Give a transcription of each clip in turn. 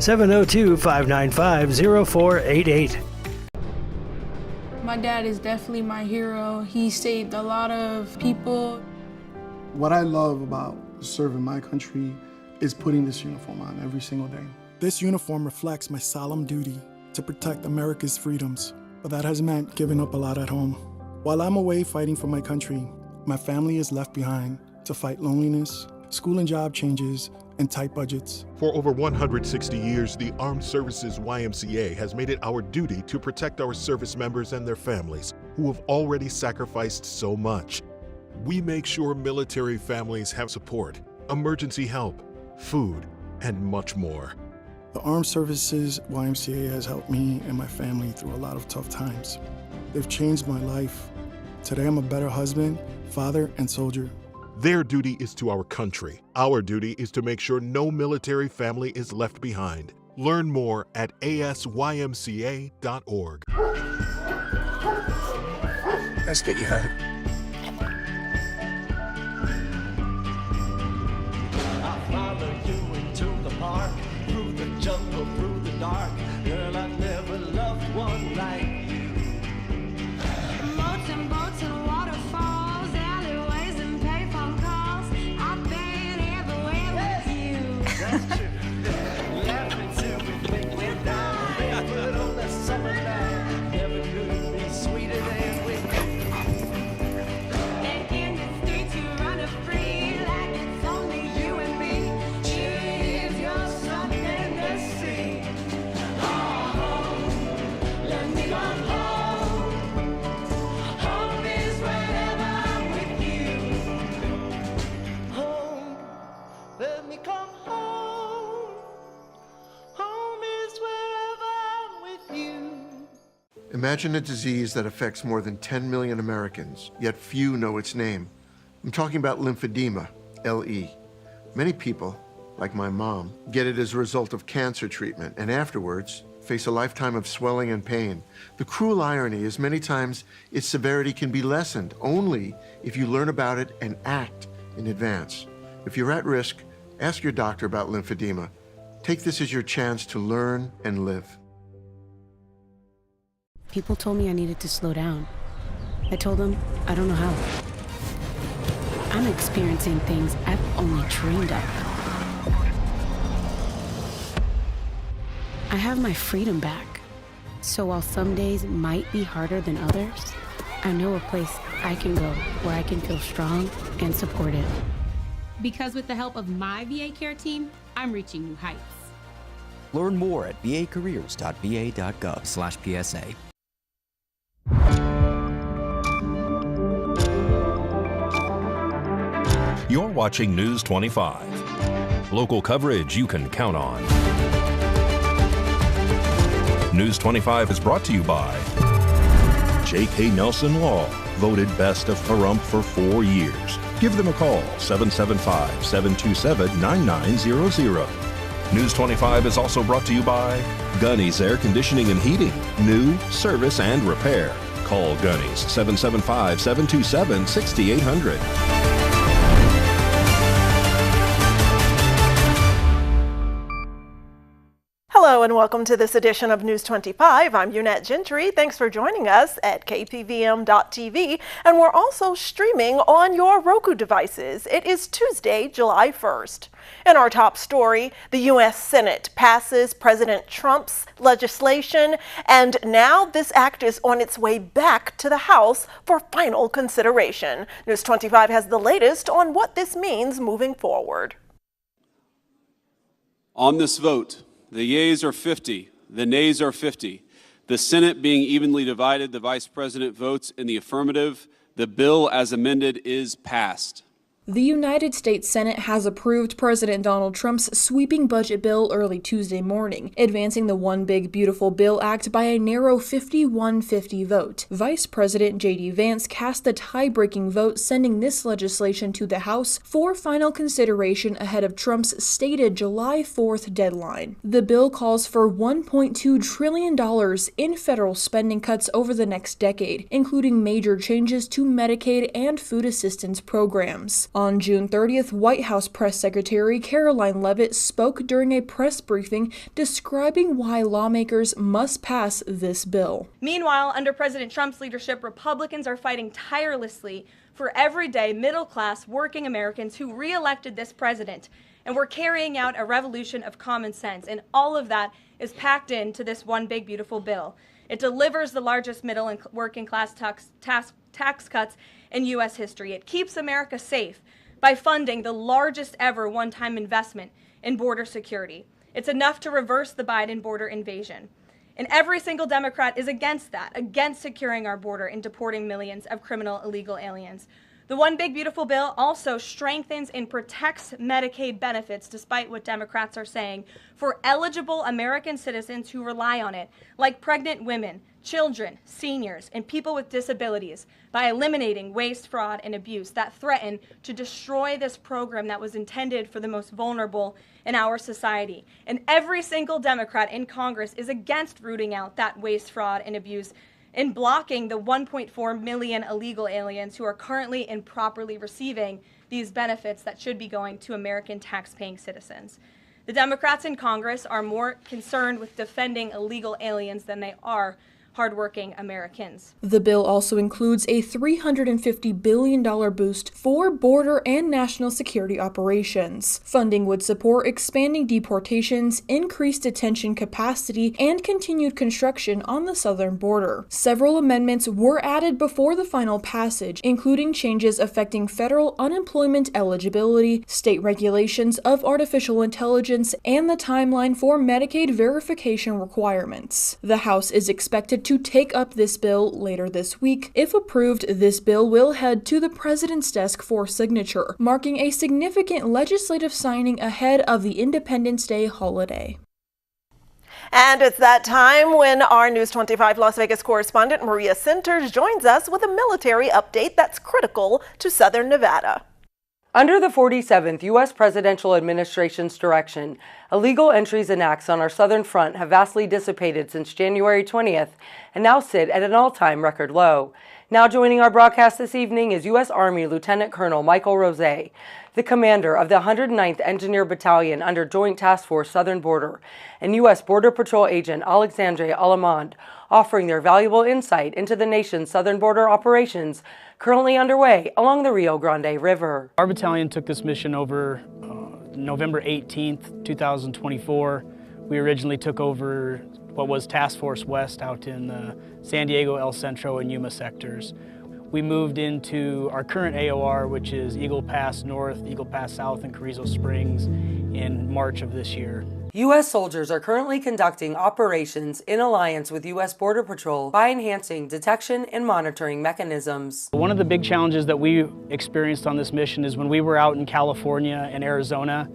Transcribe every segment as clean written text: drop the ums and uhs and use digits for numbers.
702-595-0488. My dad is definitely my hero. He saved a lot of people. What I love about serving my country is putting this uniform on every single day. This uniform reflects my solemn duty to protect America's freedoms, but that has meant giving up a lot at home. While I'm away fighting for my country, my family is left behind to fight loneliness, school and job changes, and tight budgets. For over 160 years, the Armed Services YMCA has made it our duty to protect our service members and their families who have already sacrificed so much. We make sure military families have support, emergency help, food, and much more. The Armed Services YMCA has helped me and my family through a lot of tough times. They've changed my life. Today I'm a better husband, father, and soldier. Their duty is to our country. Our duty is to make sure no military family is left behind. Learn more at asymca.org. Let's get you home. I follow you into the park, through the jungle, through the dark. Girl, I never loved one like you. Boats and boats and waterfalls, alleyways and payphone calls. I've been everywhere with you. That's true. Laughing till we think we're down. Barefoot on the summer night. Never could be sweeter than with you. And in the streets you run free like it's only you and me. Cheers, you're something to see. Oh, let me go home. Home is wherever I'm with you. Home, let me come home. Home is wherever I'm with you. Imagine a disease that affects more than 10 million Americans, yet few know its name. I'm talking about lymphedema, LE. Many people, like my mom, get it as a result of cancer treatment and afterwards face a lifetime of swelling and pain. The cruel irony is many times its severity can be lessened only if you learn about it and act in advance. If you're at risk, ask your doctor about lymphedema. Take this as your chance to learn and live. People told me I needed to slow down. I told them I don't know how. I'm experiencing things I've only dreamed of. I have my freedom back. So while some days might be harder than others, I know a place I can go where I can feel strong and supported. Because with the help of my VA care team, I'm reaching new heights. Learn more at vacareers.va.gov/PSA. You're watching News 25. Local coverage you can count on. News 25 is brought to you by J.K. Nelson Law, voted best of Pahrump for 4 years. Give them a call, 775-727-9900. News 25 is also brought to you by Gunny's Air Conditioning and Heating, new, service, and repair. Call Gunny's, 775-727-6800. Hello and welcome to this edition of News 25. I'm Unette Gentry. Thanks for joining us at KPVM.TV, and we're also streaming on your Roku devices. It is Tuesday, July 1st. In our top story, the U.S. Senate passes President Trump's legislation, and now this act is on its way back to the House for final consideration. News 25 has the latest on what this means moving forward. On this vote, the yeas are 50, the nays are 50. The Senate being evenly divided, the Vice President votes in the affirmative. The bill as amended is passed. The United States Senate has approved President Donald Trump's sweeping budget bill early Tuesday morning, advancing the One Big Beautiful Bill Act by a narrow 51-50 vote. Vice President J.D. Vance cast the tie-breaking vote, sending this legislation to the House for final consideration ahead of Trump's stated July 4th deadline. The bill calls for $1.2 trillion in federal spending cuts over the next decade, including major changes to Medicaid and food assistance programs. On June 30th, White House Press Secretary Caroline Leavitt spoke during a press briefing describing why lawmakers must pass this bill. Meanwhile, under President Trump's leadership, Republicans are fighting tirelessly for everyday middle-class working Americans who re-elected this president. And we're carrying out a revolution of common sense. And all of that is packed into this one big, beautiful bill. It delivers the largest middle and working class tax cuts in U.S. history. It keeps America safe by funding the largest ever one-time investment in border security. It's enough to reverse the Biden border invasion. And every single Democrat is against that, against securing our border and deporting millions of criminal illegal aliens. The One Big Beautiful Bill also strengthens and protects Medicaid benefits, despite what Democrats are saying, for eligible American citizens who rely on it, like pregnant women, children, seniors, and people with disabilities, by eliminating waste, fraud, and abuse that threaten to destroy this program that was intended for the most vulnerable in our society. And every single Democrat in Congress is against rooting out that waste, fraud, and abuse and blocking the 1.4 million illegal aliens who are currently improperly receiving these benefits that should be going to American tax-paying citizens. The Democrats in Congress are more concerned with defending illegal aliens than they are hardworking Americans. The bill also includes a $350 billion boost for border and national security operations. Funding would support expanding deportations, increased detention capacity, and continued construction on the southern border. Several amendments were added before the final passage, including changes affecting federal unemployment eligibility, state regulations of artificial intelligence, and the timeline for Medicaid verification requirements. The House is expected to take up this bill later this week. If approved, this bill will head to the president's desk for signature, marking a significant legislative signing ahead of the Independence Day holiday. And it's that time when our News 25 Las Vegas correspondent Maria Centers joins us with a military update that's critical to Southern Nevada. Under the 47th U.S. Presidential Administration's direction, illegal entries and acts on our southern front have vastly dissipated since January 20th and now sit at an all-time record low. Now joining our broadcast this evening is U.S. Army Lieutenant Colonel Michael Rose, the commander of the 109th Engineer Battalion under Joint Task Force Southern Border, and U.S. Border Patrol Agent Alexandre Alamand, offering their valuable insight into the nation's southern border operations currently underway along the Rio Grande River. Our battalion took this mission over November 18th, 2024. We originally took over what was Task Force West out in the San Diego, El Centro, and Yuma sectors. We moved into our current AOR, which is Eagle Pass North, Eagle Pass South, and Carrizo Springs in March of this year. U.S. soldiers are currently conducting operations in alliance with U.S. Border Patrol by enhancing detection and monitoring mechanisms. One of the big challenges that we experienced on this mission is when we were out in California and Arizona,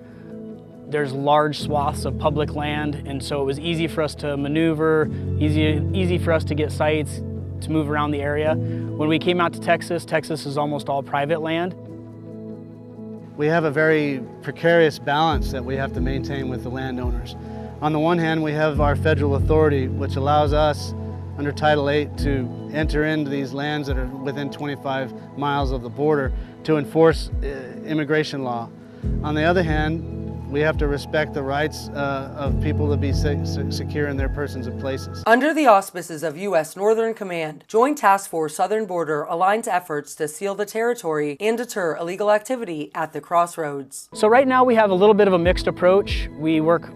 there's large swaths of public land, and so it was easy for us to maneuver, easy for us to get sites, to move around the area. When we came out to Texas, Texas is almost all private land. We have a very precarious balance that we have to maintain with the landowners. On the one hand, we have our federal authority, which allows us under Title VIII to enter into these lands that are within 25 miles of the border to enforce immigration law. On the other hand, we have to respect the rights of people to be secure in their persons and places. Under the auspices of U.S. Northern Command, Joint Task Force Southern Border aligns efforts to seal the territory and deter illegal activity at the crossroads. So right now we have a little bit of a mixed approach. We work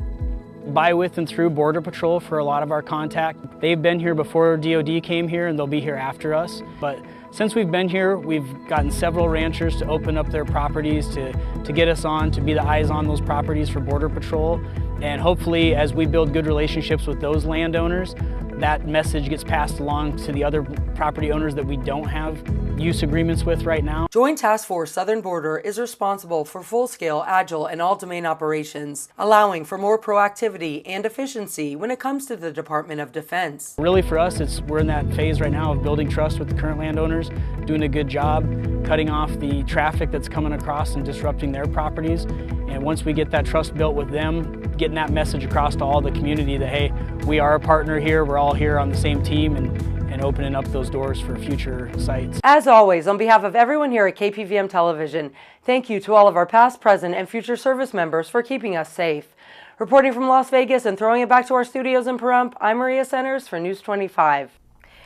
by, with, and through Border Patrol for a lot of our contact. They've been here before DOD came here, and they'll be here after us. But since we've been here, we've gotten several ranchers to open up their properties to get us on, to be the eyes on those properties for Border Patrol. And hopefully, as we build good relationships with those landowners, that message gets passed along to the other property owners that we don't have use agreements with right now. Joint Task Force Southern Border is responsible for full-scale, agile, and all-domain operations, allowing for more proactivity and efficiency when it comes to the Department of Defense. Really for us, we're in that phase right now of building trust with the current landowners, doing a good job, cutting off the traffic that's coming across and disrupting their properties, And once we get that trust built with them, getting that message across to all the community that, hey, we are a partner here, we're all here on the same team, and opening up those doors for future sites. As always, on behalf of everyone here at KPVM Television, thank you to all of our past, present, and future service members for keeping us safe. Reporting from Las Vegas and throwing it back to our studios in Pahrump, I'm Maria Centers for News 25.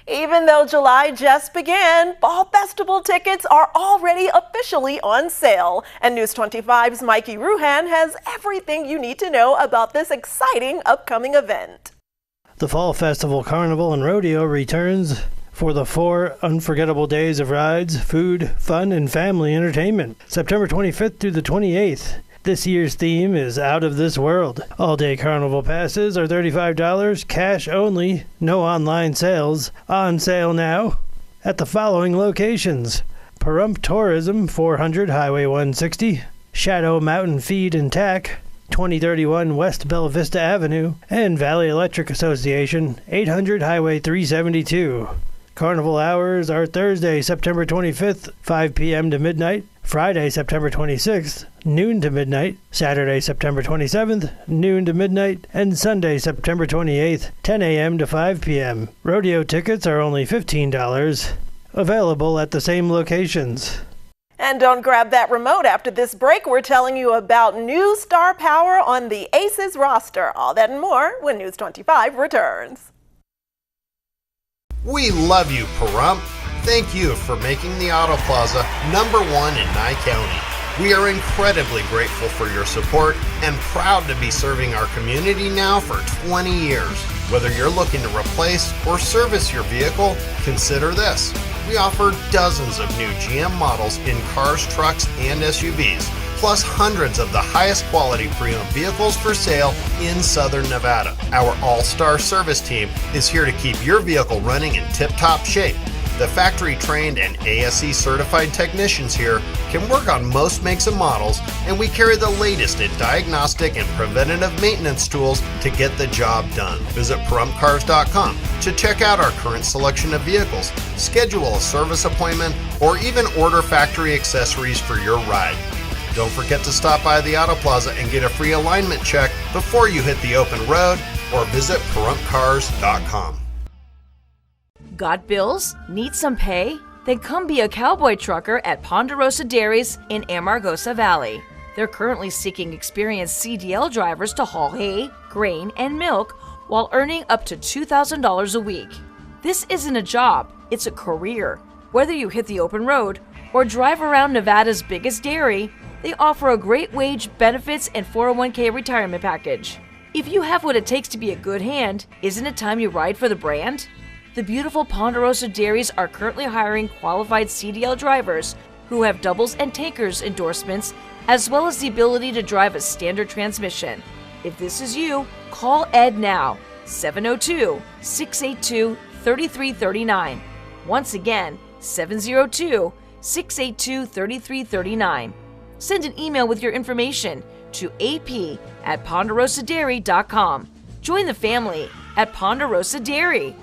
Even though July just began, Fall Festival tickets are already officially on sale. And News 25's Mikey Ruhan has everything you need to know about this exciting upcoming event. The Fall Festival, Carnival, and Rodeo returns for the 4 unforgettable days of rides, food, fun, and family entertainment, September 25th through the 28th. This year's theme is Out of This World. All-day carnival passes are $35, cash only, no online sales. On sale now at the following locations: Pahrump Tourism, 400 Highway 160, Shadow Mountain Feed and Tack, 2031 West Bella Vista Avenue, and Valley Electric Association, 800 Highway 372. Carnival hours are Thursday, September 25th, 5 p.m. to midnight, Friday, September 26th, noon to midnight, Saturday, September 27th, noon to midnight, and Sunday, September 28th, 10 a.m. to 5 p.m. Rodeo tickets are only $15, available at the same locations. And don't grab that remote after this break. We're telling you about new star power on the Aces roster. All that and more when News 25 returns. We love you, Pahrump. Thank you for making the Auto Plaza #1 in Nye County. We are incredibly grateful for your support and proud to be serving our community now for 20 years. Whether you're looking to replace or service your vehicle, consider this. We offer dozens of new GM models in cars, trucks, and SUVs, plus hundreds of the highest quality pre-owned vehicles for sale in Southern Nevada. Our all-star service team is here to keep your vehicle running in tip-top shape. The factory-trained and ASE certified technicians here can work on most makes and models, and we carry the latest in diagnostic and preventative maintenance tools to get the job done. Visit PahrumpCars.com to check out our current selection of vehicles, schedule a service appointment, or even order factory accessories for your ride. Don't forget to stop by the Auto Plaza and get a free alignment check before you hit the open road, or visit PahrumpCars.com. Got bills? Need some pay? Then come be a cowboy trucker at Ponderosa Dairies in Amargosa Valley. They're currently seeking experienced CDL drivers to haul hay, grain, and milk while earning up to $2,000 a week. This isn't a job, it's a career. Whether you hit the open road or drive around Nevada's biggest dairy, they offer a great wage, benefits, and 401k retirement package. If you have what it takes to be a good hand, isn't it time you ride for the brand? The beautiful Ponderosa Dairies are currently hiring qualified CDL drivers who have doubles and tankers endorsements, as well as the ability to drive a standard transmission. If this is you, call Ed now, 702-682-3339. Once again, 702-682-3339. Send an email with your information to ap@ponderosadairy.com. Join the family at Ponderosa Dairy.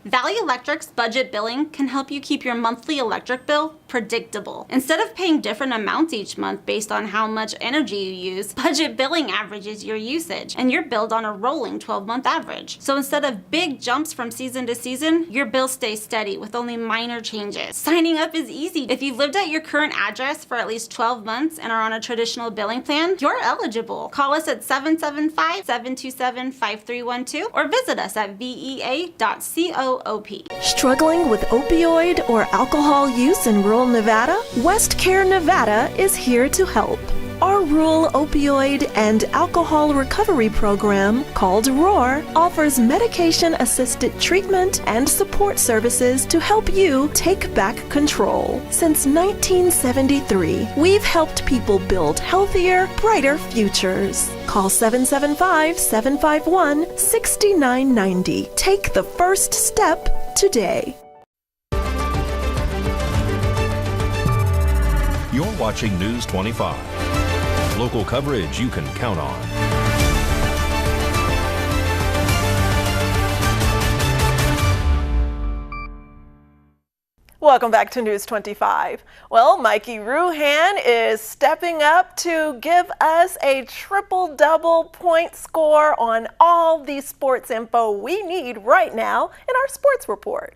Valley Electric's budget billing can help you keep your monthly electric bill predictable. Instead of paying different amounts each month based on how much energy you use, budget billing averages your usage, and you're billed on a rolling 12-month average. So instead of big jumps from season to season, your bill stays steady with only minor changes. Signing up is easy. If you've lived at your current address for at least 12 months and are on a traditional billing plan, you're eligible. Call us at 775-727-5312 or visit us at vea.co. Struggling with opioid or alcohol use in rural Nevada? West Care Nevada is here to help. Our rural opioid and alcohol recovery program, called ROAR, offers medication-assisted treatment and support services to help you take back control. Since 1973, we've helped people build healthier, brighter futures. Call 775-751-6990. Take the first step today. You're watching News 25. Local coverage you can count on. Welcome back to News 25. Well, Mikey Ruhan is stepping up to give us a triple-double point score on all the sports info we need right now in our sports report.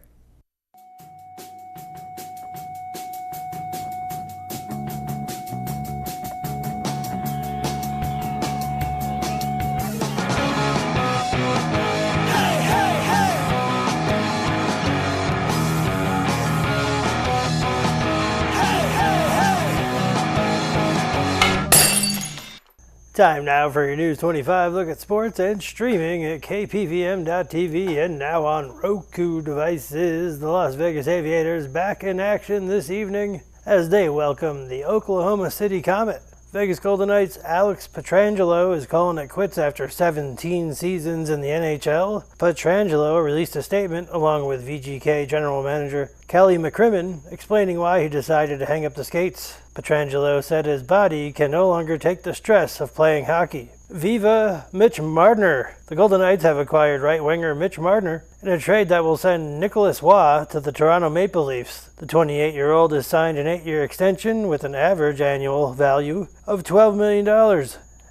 Time now for your News 25 look at sports and streaming at KPVM.TV and now on Roku devices. The Las Vegas Aviators back in action this evening as they welcome the Oklahoma City Comet. Vegas Golden Knights' Alex Pietrangelo is calling it quits after 17 seasons in the NHL. Pietrangelo released a statement along with VGK General Manager Kelly McCrimmon explaining why he decided to hang up the skates. Pietrangelo said his body can no longer take the stress of playing hockey. Viva Mitch Marner! The Golden Knights have acquired right-winger Mitch Marner in a trade that will send Nicholas Waugh to the Toronto Maple Leafs. The 28-year-old has signed an 8-year extension with an average annual value of $12 million.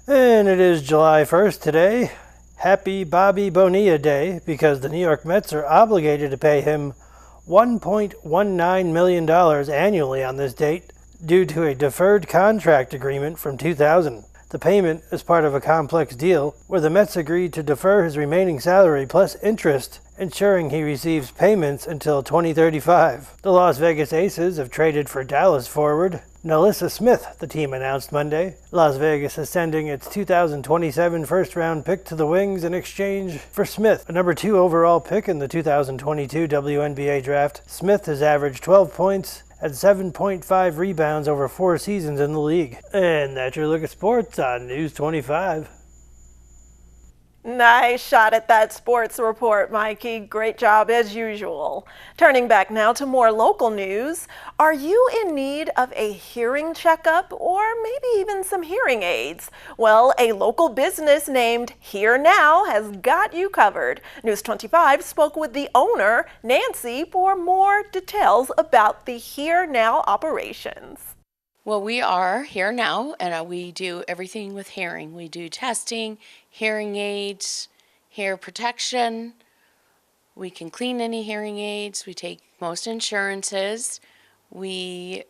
And it is July 1st today. Happy Bobby Bonilla Day, because the New York Mets are obligated to pay him $1.19 million annually on this date due to a deferred contract agreement from 2000. The payment is part of a complex deal where the Mets agreed to defer his remaining salary plus interest, ensuring he receives payments until 2035. The Las Vegas Aces have traded for Dallas forward Nalissa Smith, the team announced Monday. Las Vegas is sending its 2027 first-round pick to the Wings in exchange for Smith, a number 2 overall pick in the 2022 WNBA draft. Smith has averaged 12 points at 7.5 rebounds over 4 seasons in the league. And that's your look at sports on News 25. Nice shot at that sports report, Mikey. Great job as usual. Turning back now to more local news. Are you in need of a hearing checkup or maybe even some hearing aids? Well, a local business named Hear Now has got you covered. News 25 spoke with the owner, Nancy, for more details about the Hear Now operations. Well, we are Here Now, and we do everything with hearing. We do testing, hearing aids, hair protection. We can clean any hearing aids. We take most insurances. We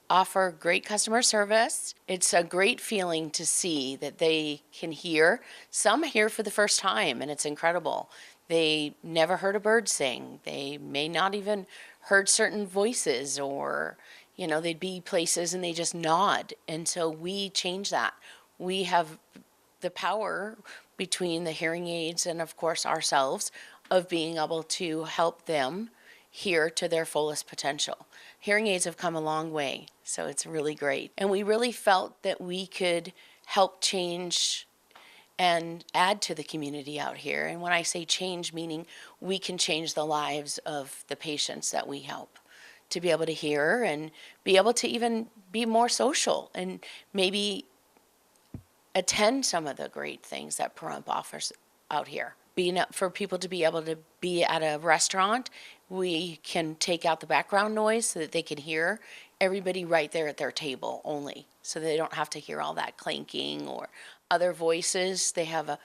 offer great customer service. It's a great feeling to see that they can hear. Some hear for the first time, and it's incredible. They never heard a bird sing. They may not even heard certain voices, or they'd be places and they just nod. And so we change that. We have the power between the hearing aids and, of course, ourselves of being able to help them hear to their fullest potential. Hearing aids have come a long way, so it's really great. And we really felt that we could help change and add to the community out here. And when I say change, meaning we can change the lives of the patients that we help to be able to hear and be able to even be more social and maybe attend some of the great things that Pahrump offers out here. For people to be able to be at a restaurant, we can take out the background noise so that they can hear everybody right there at their table only, so they don't have to hear all that clanking or other voices. They have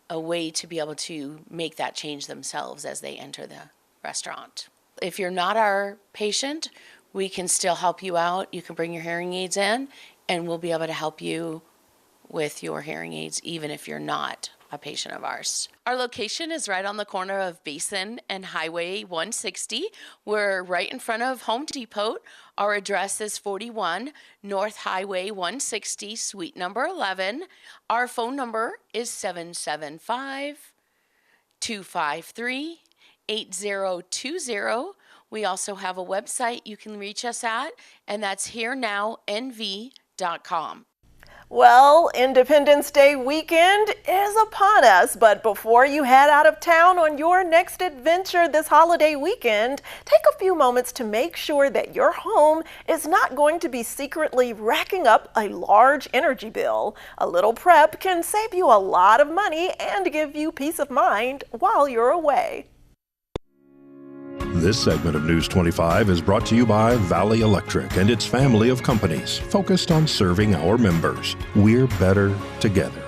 a way to be able to make that change themselves as they enter the restaurant. If you're not our patient, we can still help you out. You can bring your hearing aids in, and we'll be able to help you with your hearing aids, even if you're not a patient of ours. Our location is right on the corner of Basin and Highway 160. We're right in front of Home Depot. Our address is 41 North Highway 160, suite number 11. Our phone number is 775-253-8020. We also have a website you can reach us at, and that's hearnownv.com. Well, Independence Day weekend is upon us, but before you head out of town on your next adventure this holiday weekend, take a few moments to make sure that your home is not going to be secretly racking up a large energy bill. A little prep can save you a lot of money and give you peace of mind while you're away. This segment of News 25 is brought to you by Valley Electric and its family of companies focused on serving our members. We're better together.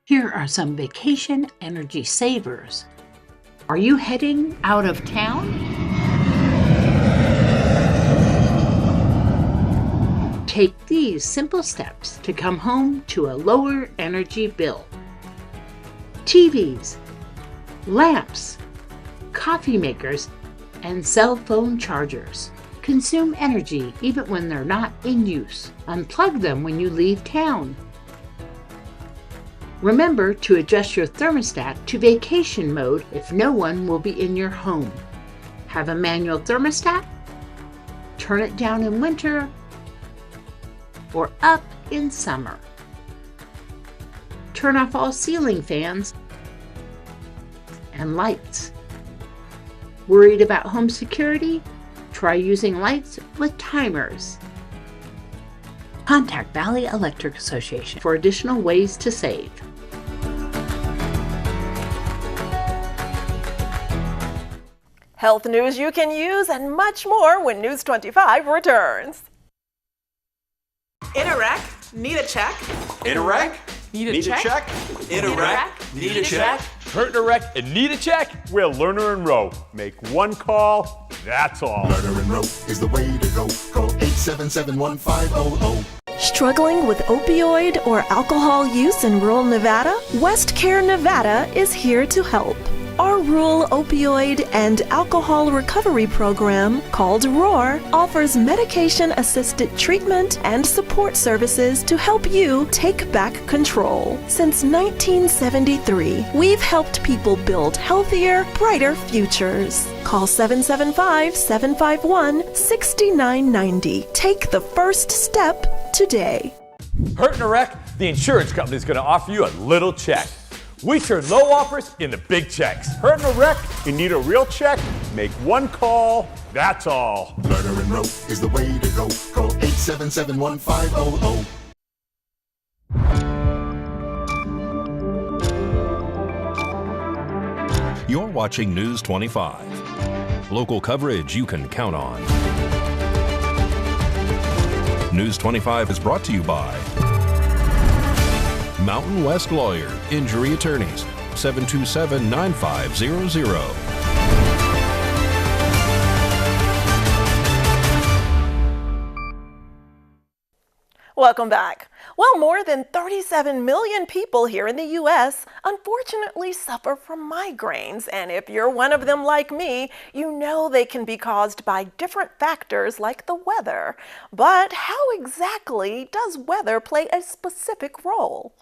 Here are some vacation energy savers. Are you heading out of town? Take these simple steps to come home to a lower energy bill. TVs, lamps, coffee makers, and cell phone chargers consume energy even when they're not in use. Unplug them when you leave town. Remember to adjust your thermostat to vacation mode if no one will be in your home. Have a manual thermostat? Turn it down in winter or up in summer. Turn off all ceiling fans and lights. Worried about home security? Try using lights with timers. Contact Valley Electric Association for additional ways to save. Health news you can use and much more when News 25 returns. In a wreck, need a check. In a wreck? Need a check? In a wreck? Need a check? Hurt in a wreck and need a check? We're Lerner and Rowe. Make one call, that's all. Lerner and Rowe is the way to go. Call 877-1500. Struggling with opioid or alcohol use in rural Nevada? West Care Nevada is here to help. Our rural opioid and alcohol recovery program, called ROAR, offers medication-assisted treatment and support services to help you take back control. Since 1973, we've helped people build healthier, brighter futures. Call 775-751-6990. Take the first step today. Hurt in a wreck? The insurance company is going to offer you a little check. We turn low offers into big checks. Hurt in a wreck? You need a real check? Make one call, that's all. Lerner and Rowe is the way to go. Call 877-1500. You're watching News 25. Local coverage you can count on. News 25 is brought to you by Mountain West Lawyer, Injury Attorneys, 727-9500. Welcome back. Well, more than 37 million people here in the U.S. unfortunately suffer from migraines. And if you're one of them like me, you know they can be caused by different factors like the weather. But how exactly does weather play a specific role?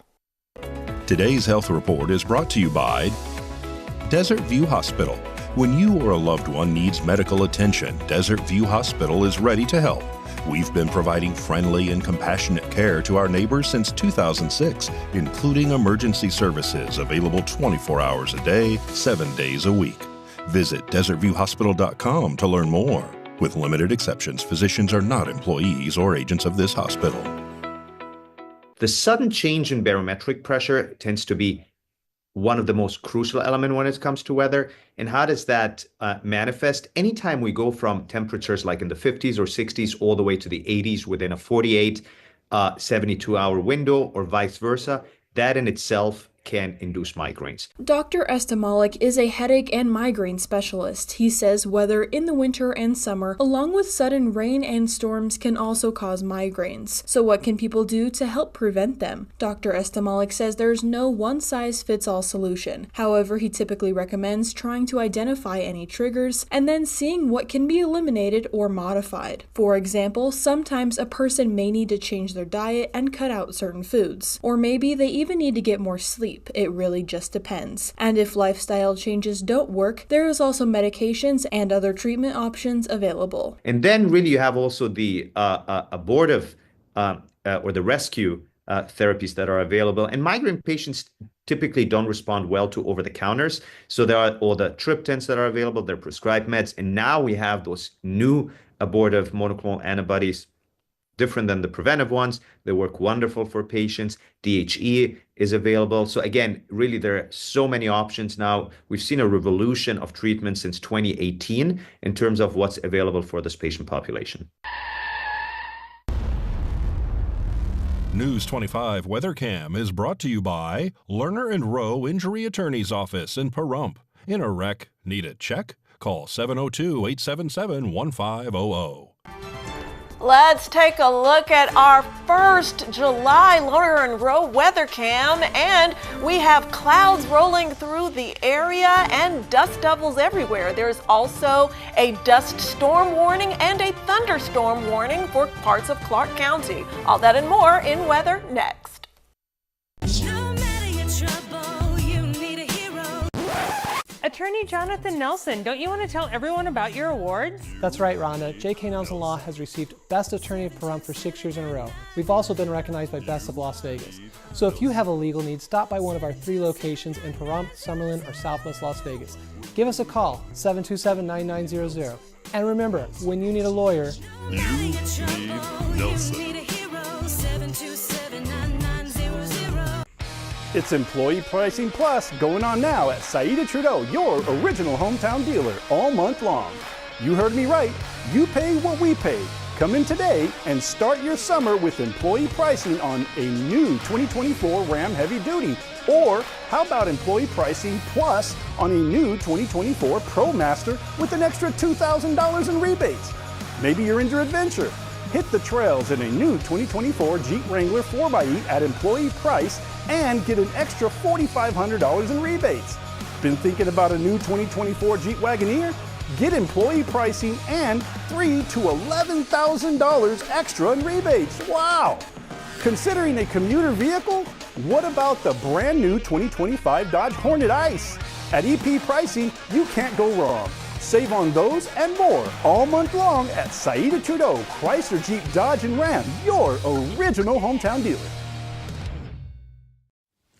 Today's health report is brought to you by Desert View Hospital. When you or a loved one needs medical attention, Desert View Hospital is ready to help. We've been providing friendly and compassionate care to our neighbors since 2006, including emergency services available 24 hours a day, 7 days a week. Visit desertviewhospital.com to learn more. With limited exceptions, physicians are not employees or agents of this hospital. The sudden change in barometric pressure tends to be one of the most crucial elements when it comes to weather. And how does that manifest? Anytime we go from temperatures like in the 50s or 60s all the way to the 80s within a 48, 72-hour window or vice versa, that in itself can induce migraines. Dr. Estamalik is a headache and migraine specialist. He says weather in the winter and summer, along with sudden rain and storms, can also cause migraines. So what can people do to help prevent them? Dr. Estamalik says there's no one-size-fits-all solution. However, he typically recommends trying to identify any triggers and then seeing what can be eliminated or modified. For example, sometimes a person may need to change their diet and cut out certain foods. Or maybe they even need to get more sleep. It really just depends. And if lifestyle changes don't work, there is also medications and other treatment options available. And then really you have also the abortive or the rescue therapies that are available. And migraine patients typically don't respond well to over-the-counters. So there are all the triptans that are available, they're prescribed meds. And now we have those new abortive monoclonal antibodies different than the preventive ones. They work wonderful for patients. DHE is available. So again, really, there are so many options now. We've seen a revolution of treatment since 2018 in terms of what's available for this patient population. News 25 WeatherCam is brought to you by Lerner and Rowe Injury Attorney's Office in Pahrump. In a wreck, need a check? Call 702-877-1500. Let's take a look at our first July Lerner and Rowe weather cam, and we have clouds rolling through the area and dust devils everywhere. There's also a dust storm warning and a thunderstorm warning for parts of Clark County. All that and more in weather next. Attorney Jonathan Nelson, don't you want to tell everyone about your awards? That's right, Rhonda. J.K. Nelson Law has received Best Attorney of Pahrump for 6 years in a row. We've also been recognized by Best of Las Vegas. So if you have a legal need, stop by one of our 3 locations in Pahrump, Summerlin, or Southwest Las Vegas. Give us a call, 727-9900. And remember, when you need a lawyer, you need Nelson. It's Employee Pricing Plus going on now at Saida Trudeau, your original hometown dealer, all month long. You heard me right. You pay what we pay. Come in today and start your summer with employee pricing on a new 2024 Ram Heavy Duty. Or how about employee pricing plus on a new 2024 ProMaster with an extra $2,000 in rebates? Maybe you're into adventure. Hit the trails in a new 2024 Jeep Wrangler 4xe at employee price and get an extra $4,500 in rebates. Been thinking about a new 2024 Jeep Wagoneer? Get employee pricing and $3,000 to $11,000 extra in rebates. Wow! Considering a commuter vehicle? What about the brand new 2025 Dodge Hornet Ice? At EP Pricing, you can't go wrong. Save on those and more all month long at Saida Trudeau, Chrysler, Jeep, Dodge, and Ram, your original hometown dealer.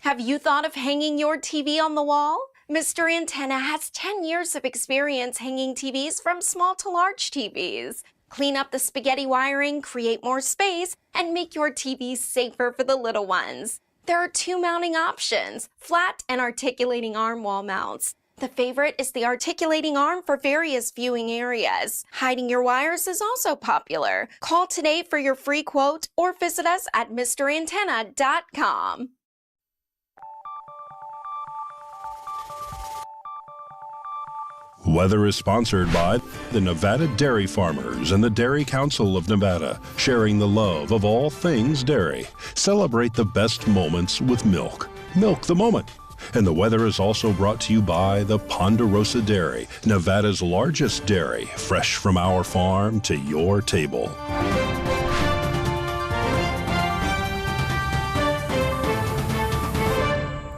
Have you thought of hanging your TV on the wall? Mr. Antenna has 10 years of experience hanging TVs from small to large TVs. Clean up the spaghetti wiring, create more space, and make your TV safer for the little ones. There are 2 mounting options, flat and articulating arm wall mounts. The favorite is the articulating arm for various viewing areas. Hiding your wires is also popular. Call today for your free quote or visit us at MrAntenna.com. Weather is sponsored by the Nevada Dairy Farmers and the Dairy Council of Nevada, sharing the love of all things dairy. Celebrate the best moments with milk. Milk the moment. And the weather is also brought to you by the Ponderosa Dairy, Nevada's largest dairy, fresh from our farm to your table.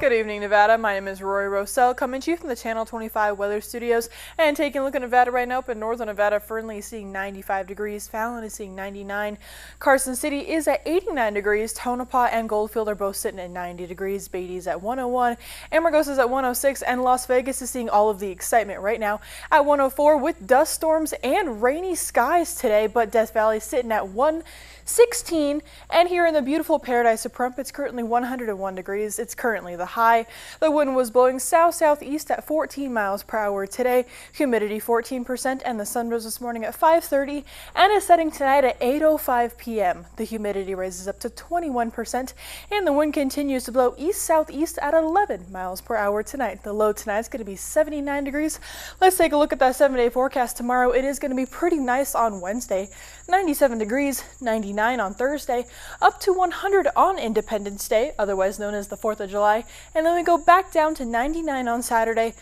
Good evening, Nevada. My name is Rory Rossell, coming to you from the Channel 25 Weather Studios. And taking a look at Nevada right now, up in northern Nevada, Fernley is seeing 95 degrees, Fallon is seeing 99, Carson City is at 89 degrees, Tonopah and Goldfield are both sitting at 90 degrees, Beatty's at 101, Amargosa is at 106, and Las Vegas is seeing all of the excitement right now at 104 with dust storms and rainy skies today, but Death Valley is sitting at 116, and here in the beautiful paradise of Pahrump, it's currently 101 degrees. It's currently the high. The wind was blowing south-southeast at 14 miles per hour today. Humidity 14%, and the sun rose this morning at 5:30 and is setting tonight at 8:05 p.m. The humidity raises up to 21%, and the wind continues to blow east-southeast at 11 miles per hour tonight. The low tonight is going to be 79 degrees. Let's take a look at that 7-day forecast tomorrow. It is going to be pretty nice on Wednesday. 97 degrees, 99 on Thursday, up to 100 on Independence Day, otherwise known as the 4th of July, and then we go back down to 99 on Saturday,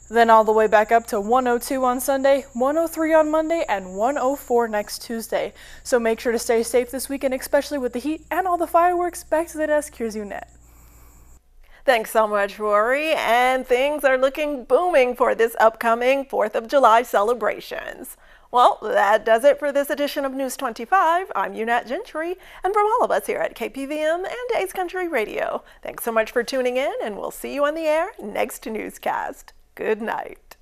then all the way back up to 102 on Sunday, 103 on Monday, and 104 next Tuesday. So make sure to stay safe this weekend, especially with the heat and all the fireworks. Back to the desk, here's Unette. Thanks so much, Rory, and things are looking booming for this upcoming 4th of July celebrations. Well, that does it for this edition of News 25. I'm Unette Gentry, and from all of us here at KPVM and Ace Country Radio, thanks so much for tuning in, and we'll see you on the air next newscast. Good night.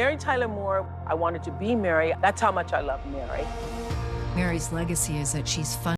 Mary Tyler Moore, I wanted to be Mary. That's how much I love Mary. Mary's legacy is that she's fun.